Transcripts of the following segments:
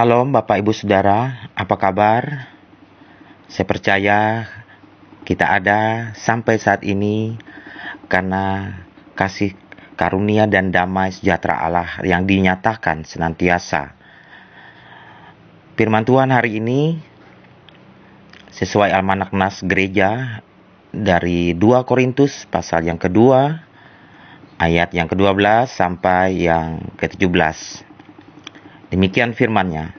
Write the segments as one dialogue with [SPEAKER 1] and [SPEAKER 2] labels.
[SPEAKER 1] Shalom Bapak Ibu Saudara, apa kabar? Saya percaya kita ada sampai saat ini karena kasih karunia dan damai sejahtera Allah yang dinyatakan senantiasa. Firman Tuhan hari ini sesuai Almanak Nas Gereja dari 2 Korintus pasal yang kedua, ayat yang ke-12 sampai yang ke-17. Demikian firman-Nya.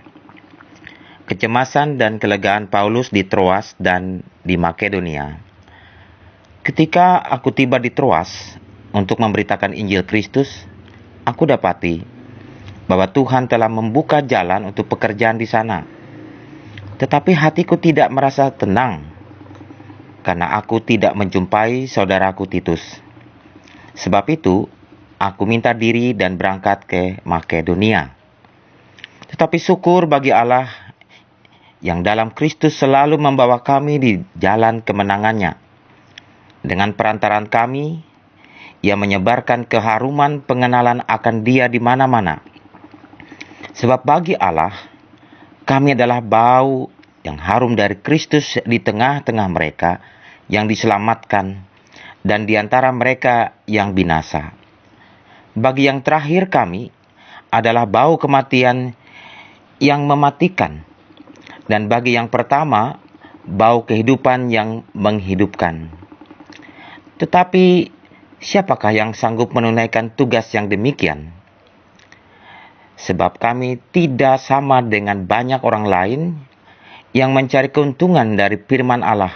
[SPEAKER 1] Kecemasan dan kelegaan Paulus di Troas dan di Makedonia. Ketika aku tiba di Troas untuk memberitakan Injil Kristus, aku dapati bahwa Tuhan telah membuka jalan untuk pekerjaan di sana. Tetapi hatiku tidak merasa tenang karena aku tidak menjumpai saudaraku Titus. Sebab itu, aku minta diri dan berangkat ke Makedonia. Tetapi syukur bagi Allah yang dalam Kristus selalu membawa kami di jalan kemenangannya. Dengan perantaraan kami, Ia menyebarkan keharuman pengenalan akan Dia di mana-mana. Sebab bagi Allah, kami adalah bau yang harum dari Kristus di tengah-tengah mereka yang diselamatkan dan di antara mereka yang binasa. Bagi yang terakhir kami adalah bau kematian yang mematikan, dan bagi yang pertama, bau kehidupan yang menghidupkan. Tetapi, siapakah yang sanggup menunaikan tugas yang demikian? Sebab kami tidak sama dengan banyak orang lain yang mencari keuntungan dari firman Allah.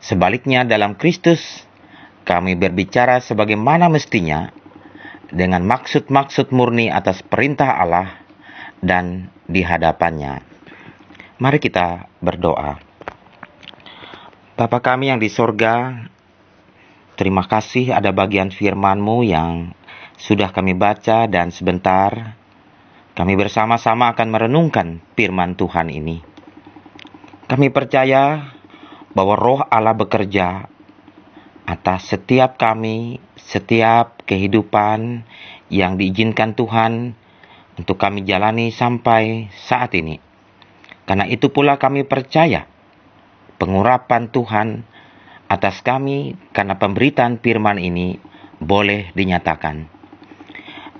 [SPEAKER 1] Sebaliknya dalam Kristus, kami berbicara sebagaimana mestinya, dengan maksud-maksud murni atas perintah Allah dan di hadapannya. Mari kita berdoa. Bapa kami yang di sorga, terima kasih ada bagian firman-Mu yang sudah kami baca dan sebentar kami bersama-sama akan merenungkan firman Tuhan ini. Kami percaya bahwa Roh Allah bekerja atas setiap kami, setiap kehidupan yang diizinkan Tuhan untuk kami jalani sampai saat ini. Karena itu pula kami percaya pengurapan Tuhan atas kami karena pemberitaan firman ini boleh dinyatakan.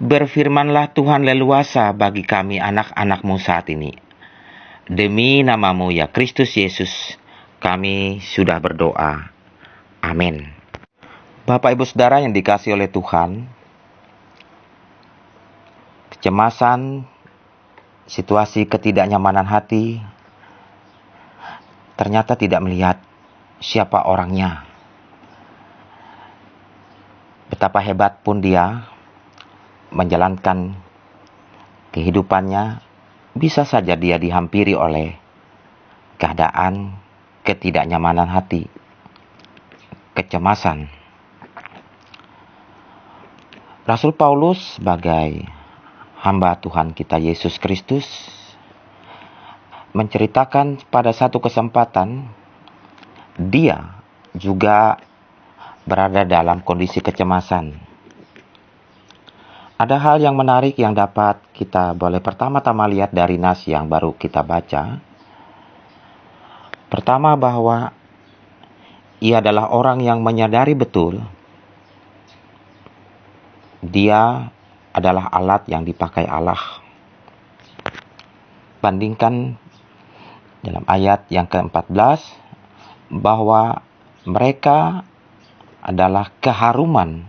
[SPEAKER 1] Berfirmanlah Tuhan leluasa bagi kami anak-anak-Mu saat ini. Demi nama-Mu ya Kristus Yesus, kami sudah berdoa. Amin. Bapak Ibu Saudara yang dikasihi oleh Tuhan, kecemasan, situasi ketidaknyamanan hati, ternyata tidak melihat siapa orangnya. Betapa hebat pun dia menjalankan kehidupannya, bisa saja dia dihampiri oleh keadaan ketidaknyamanan hati, kecemasan. Rasul Paulus sebagai hamba Tuhan kita Yesus Kristus menceritakan pada satu kesempatan dia juga berada dalam kondisi kecemasan. Ada hal yang menarik yang dapat kita boleh pertama-tama lihat dari nas yang baru kita baca. Pertama, bahwa ia adalah orang yang menyadari betul dia adalah alat yang dipakai Allah. Bandingkan dalam ayat yang ke-14 bahwa mereka adalah keharuman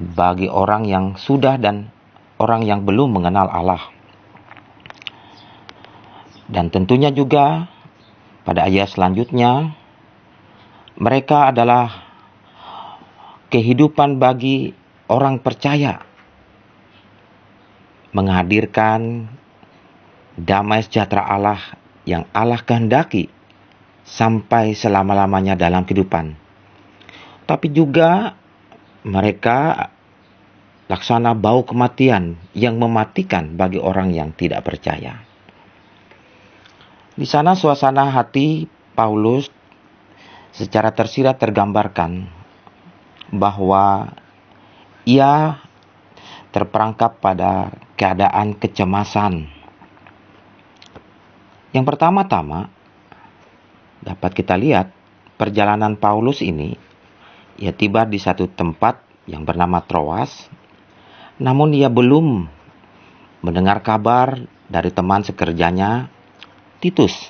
[SPEAKER 1] bagi orang yang sudah dan orang yang belum mengenal Allah. Dan tentunya juga pada ayat selanjutnya, mereka adalah kehidupan bagi orang percaya, menghadirkan damai sejahtera Allah yang Allah kehendaki sampai selama-lamanya dalam kehidupan. Tapi juga mereka laksana bau kematian yang mematikan bagi orang yang tidak percaya. Di sana suasana hati Paulus secara tersirat tergambarkan bahwa ia terperangkap pada keadaan kecemasan. Yang pertama-tama dapat kita lihat perjalanan Paulus ini. Ia tiba di satu tempat yang bernama Troas, namun ia belum mendengar kabar dari teman sekerjanya Titus.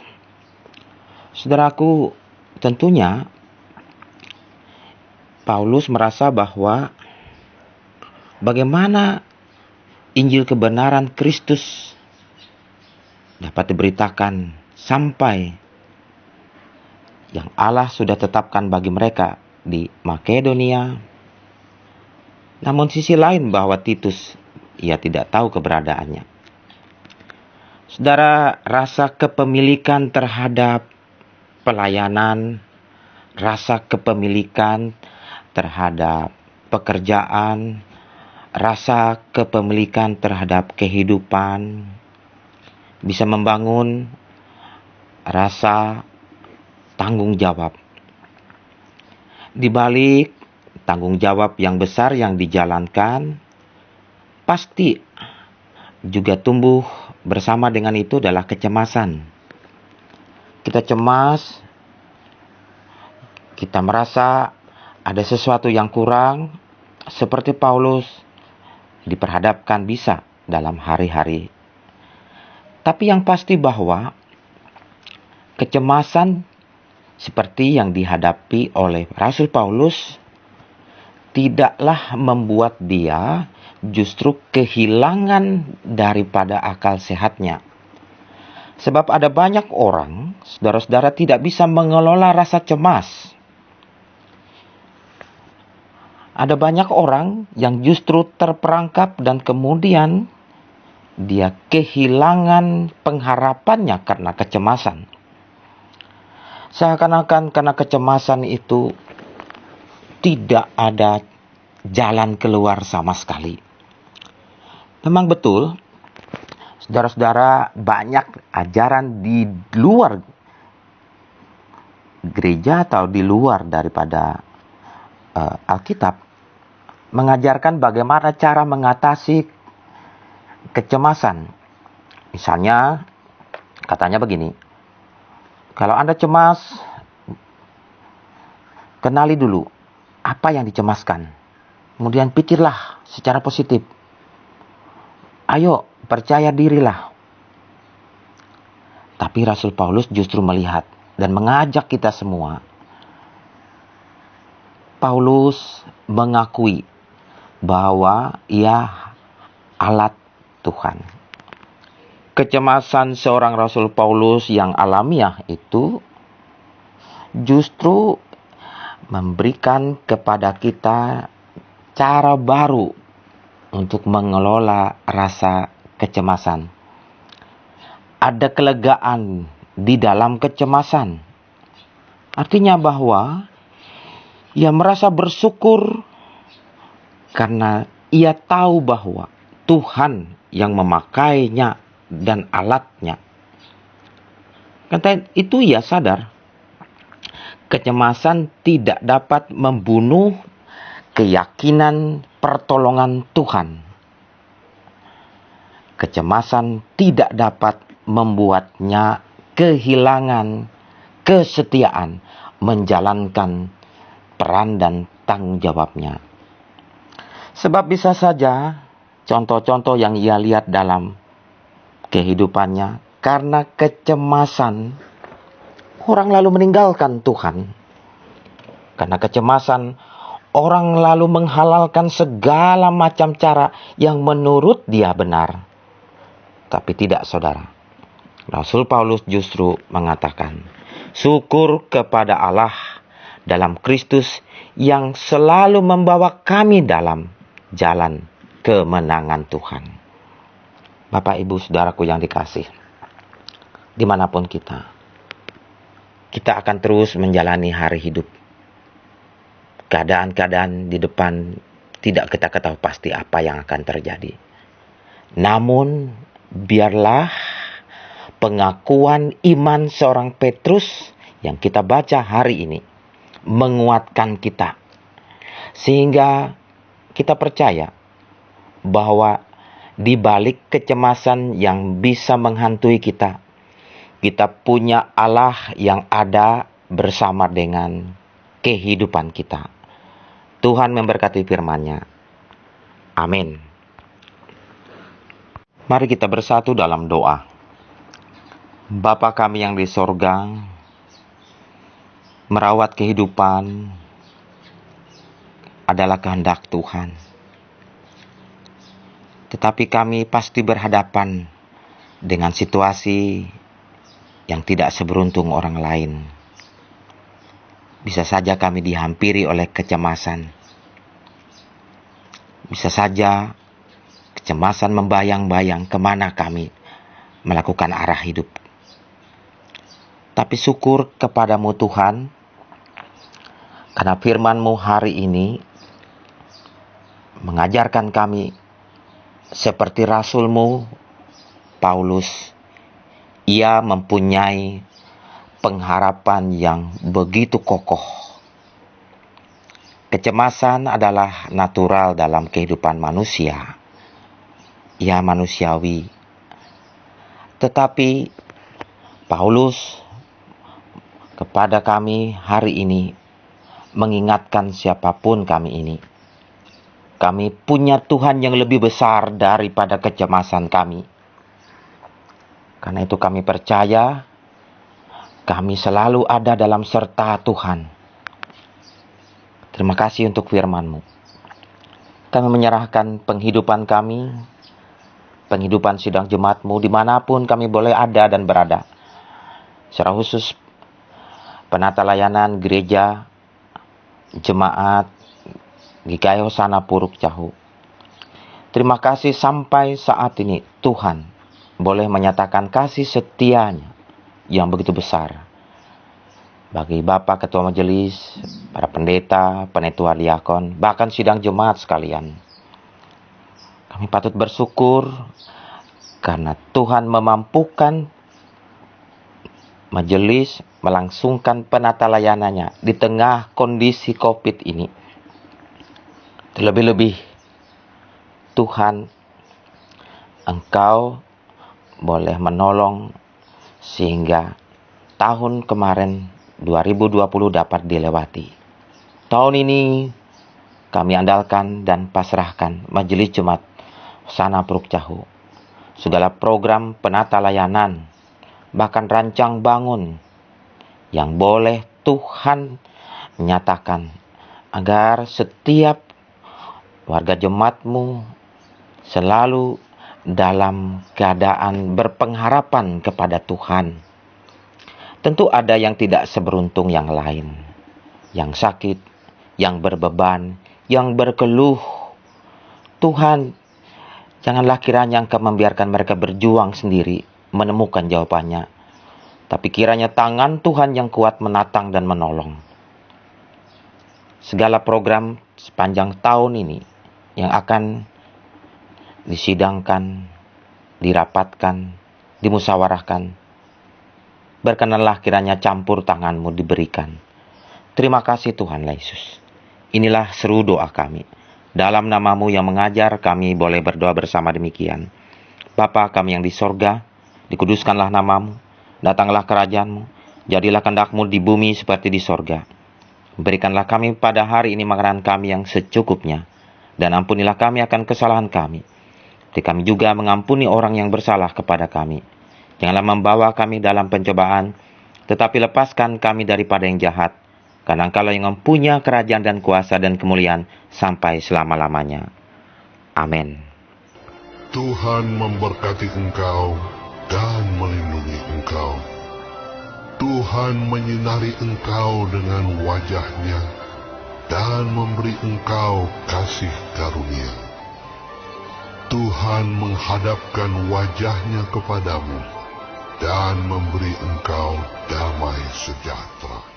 [SPEAKER 1] Saudaraku, tentunya Paulus merasa bahwa bagaimana Injil kebenaran Kristus dapat diberitakan sampai yang Allah sudah tetapkan bagi mereka di Makedonia. Namun sisi lain bahwa Titus, ia tidak tahu keberadaannya. Saudara, rasa kepemilikan terhadap pelayanan, rasa kepemilikan terhadap pekerjaan, rasa kepemilikan terhadap kehidupan bisa membangun rasa tanggung jawab. Di balik tanggung jawab yang besar yang dijalankan, pasti juga tumbuh bersama dengan itu adalah kecemasan. Kita cemas, kita merasa ada sesuatu yang kurang, seperti Paulus diperhadapkan bisa dalam hari-hari. Tapi yang pasti bahwa kecemasan seperti yang dihadapi oleh Rasul Paulus tidaklah membuat dia justru kehilangan daripada akal sehatnya. Sebab ada banyak orang, saudara-saudara, tidak bisa mengelola rasa cemas. Ada banyak orang yang justru terperangkap dan kemudian dia kehilangan pengharapannya karena kecemasan. Seakan-akan karena kecemasan itu tidak ada jalan keluar sama sekali. Memang betul, saudara-saudara, banyak ajaran di luar gereja atau di luar daripada Alkitab mengajarkan bagaimana cara mengatasi kecemasan. Misalnya, katanya begini, kalau Anda cemas, kenali dulu apa yang dicemaskan. Kemudian pikirlah secara positif. Ayo, percaya dirilah. Tapi Rasul Paulus justru melihat dan mengajak kita semua. Paulus mengakui bahwa ia alat Tuhan. Kecemasan seorang Rasul Paulus yang alamiah itu justru memberikan kepada kita cara baru untuk mengelola rasa kecemasan. Ada kelegaan di dalam kecemasan. Artinya bahwa ia merasa bersyukur karena ia tahu bahwa Tuhan yang memakainya dan alatnya. Karena itu ia sadar kecemasan tidak dapat membunuh keyakinan pertolongan Tuhan. Kecemasan tidak dapat membuatnya kehilangan kesetiaan menjalankan peran dan tanggung jawabnya. Sebab bisa saja contoh-contoh yang ia lihat dalam kehidupannya, karena kecemasan orang lalu meninggalkan Tuhan. Karena kecemasan orang lalu menghalalkan segala macam cara yang menurut dia benar. Tapi tidak, saudara. Rasul Paulus justru mengatakan, syukur kepada Allah dalam Kristus yang selalu membawa kami dalam jalan kemenangan Tuhan. Bapak, Ibu, Saudaraku yang dikasih, dimanapun kita akan terus menjalani hari hidup. Keadaan-keadaan di depan tidak kita ketahui pasti apa yang akan terjadi. Namun, biarlah pengakuan iman seorang Petrus yang kita baca hari ini menguatkan kita. Sehingga kita percaya bahwa di balik kecemasan yang bisa menghantui kita, kita punya Allah yang ada bersama dengan kehidupan kita. Tuhan memberkati firman-Nya. Amin. Mari kita bersatu dalam doa. Bapa kami yang di sorga, merawat kehidupan adalah kehendak Tuhan. Tetapi kami pasti berhadapan dengan situasi yang tidak seberuntung orang lain. Bisa saja kami dihampiri oleh kecemasan. Bisa saja kecemasan membayang-bayang kemana kami melakukan arah hidup. Tapi syukur kepadamu Tuhan, karena firman-Mu hari ini mengajarkan kami seperti Rasul-Mu Paulus. Ia mempunyai pengharapan yang begitu kokoh. Kecemasan adalah natural dalam kehidupan manusia. Ia manusiawi. Tetapi Paulus kepada kami hari ini mengingatkan siapapun kami ini. Kami punya Tuhan yang lebih besar daripada kecemasan kami. Karena itu kami percaya kami selalu ada dalam serta Tuhan. Terima kasih untuk firman-Mu. Kami menyerahkan penghidupan kami, penghidupan sidang jemaat-Mu dimanapun kami boleh ada dan berada. Secara khusus penata layanan gereja, jemaat, GKI Hosana Puruk Cahu. Terima kasih sampai saat ini Tuhan boleh menyatakan kasih setia-Nya yang begitu besar. Bagi Bapak Ketua Majelis, para pendeta, penetua diakon, bahkan sidang jemaat sekalian. Kami patut bersyukur karena Tuhan memampukan majelis melangsungkan penata layanannya di tengah kondisi COVID ini. Terlebih-lebih Tuhan, Engkau boleh menolong sehingga tahun kemarin 2020 dapat dilewati. Tahun ini kami andalkan dan pasrahkan Majelis Jemaat Hosana Puruk Cahu. Segala program penata layanan, bahkan rancang bangun yang boleh Tuhan nyatakan agar setiap warga jemaat-Mu selalu dalam keadaan berpengharapan kepada Tuhan. Tentu ada yang tidak seberuntung yang lain, yang sakit, yang berbeban, yang berkeluh. Tuhan, janganlah kiranya Engkau membiarkan mereka berjuang sendiri menemukan jawabannya. Tapi kiranya tangan Tuhan yang kuat menatang dan menolong. Segala program sepanjang tahun ini yang akan disidangkan, dirapatkan, dimusyawarahkan, berkenanlah kiranya campur tangan-Mu diberikan. Terima kasih Tuhan Yesus. Inilah seru doa kami. Dalam nama-Mu yang mengajar kami boleh berdoa bersama demikian. Bapa kami yang di sorga, dikuduskanlah nama-Mu, datanglah kerajaan-Mu, jadilah kehendak-Mu di bumi seperti di sorga. Berikanlah kami pada hari ini makanan kami yang secukupnya, dan ampunilah kami akan kesalahan kami. Seperti kami juga mengampuni orang yang bersalah kepada kami. Janganlah membawa kami dalam pencobaan, tetapi lepaskan kami daripada yang jahat. Karena Engkau yang mempunyai kerajaan dan kuasa dan kemuliaan sampai selama-lamanya. Amin.
[SPEAKER 2] Tuhan memberkati engkau dan melindungi engkau. Tuhan menyinari engkau dengan wajah-Nya dan memberi engkau kasih karunia. Tuhan menghadapkan wajah-Nya kepadamu dan memberi engkau damai sejahtera.